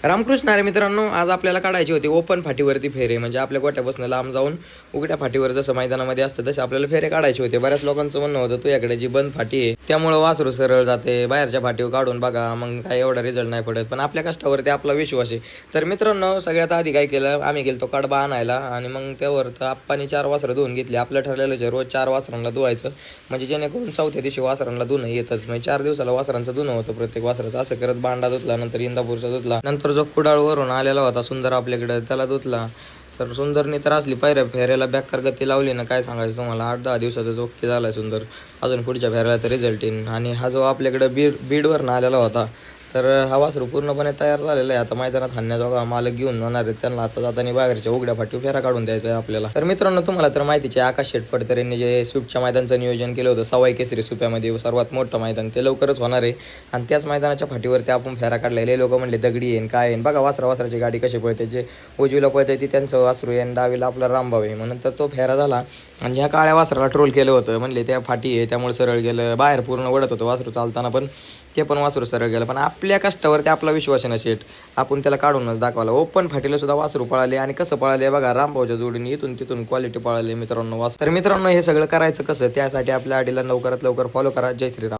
रामकृष्ण अरे मित्रांनो, आज आपल्याला काढायची होती ओपन फाटीवरती फेरे. म्हणजे आपल्या गोट्यापासून लांब जाऊन उघड्या फाटीवर जसं मैदानामध्ये असतं तसे आपल्याला फेरे काढायचे होते. बऱ्याच लोकांचं म्हणणं होतं तुझ्याकडे जी बंद फाटी आहे त्यामुळे वासरू सरळ जाते, बाहेरच्या फाटीवर काढून बघा मग काय एवढा रिझल्ट नाही पडत. पण आपल्या कष्टावरती आपला विश्वास आहे. तर मित्रांनो, सगळ्यात आधी काय केलं, आम्ही गेलो कडबा आणायला आणि मग त्यावर तर आप्पानी 4 वासरं धुवून घेतली. आपलं ठरलेलं रोज 4 वासरांना धुवायचं, म्हणजे जेणेकरून चौथ्या दिवशी वासरांना धुणं येतच. म्हणजे 4 दिवसाला वासरांचं धुणं होतं प्रत्येक वासराचं. असं करत बांडा धुतला, नंतर इंदापूरचा धुतला, नंतर जो कुडाळवरून आलेला होता सुंदर आपल्याकडे त्याला धुतला. तर सुंदरने तर असली पायऱ्या फेऱ्याला बेकार गती लावली ना, काय सांगायचं तुम्हाला. 8-10 दिवसातच ओके झाला सुंदर. अजून पुढच्या फेऱ्याला तर रिझल्ट येईन. आणि हा जो आपल्याकडे बीडवरून आलेला होता, तर हा वासरू पूर्णपणे तयार झालेला आहे. आता मैदानात हाणण्याजोगा मालक घेऊन जाणार आहेत. त्यांना आता जाताना बाहेरच्या उघड्या फाटीवर फेरा काढून द्यायचा आहे आपल्याला. तर मित्रांनो, तुम्हाला तर माहितीच आहे, आकाश शेटफड यांनी जे स्विपच्या मैदानाचं नियोजन केलं होतं सवाई केसरी सुप्यामध्ये, सर्वात मोठं मैदान ते लवकरच होणार आहे. आणि त्याच मैदानाच्या फाटीवरती आपण फेरा काढलेले. लोक म्हणले दगडी येईन काय येईन, बघा वासराची गाडी कशी पळते. जे उजवीला पळते ती त्यांचं वासरू आहे आणि डावीला आपला रामभाऊ आहे. म्हणून तर तो फेरा झाला. आणि ह्या काळ्या वासराला ट्रोल केलं होतं, म्हणले त्या फाटी आहे त्यामुळे सरळ गेलं. बाहेर पूर्ण वडत होतं वासरू चालताना, पण ते पण वासरू सरळ गेलं. पण आपल्या कष्टावरती आपला विश्वास आहे ना शेट, आपण त्याला काढूनच दाखवला. ओपन फाटीला सुद्धा वासरू पळाले आणि कसं पळाले बघा, रामभाऊच्या जोडीने इथून तिथून क्वालिटी पळाले मित्रांनो वासरू. तर मित्रांनो, हे सगळं करायचं कसं, त्यासाठी आपल्या आडीला लवकरात लवकर फॉलो करा. जय श्रीराम.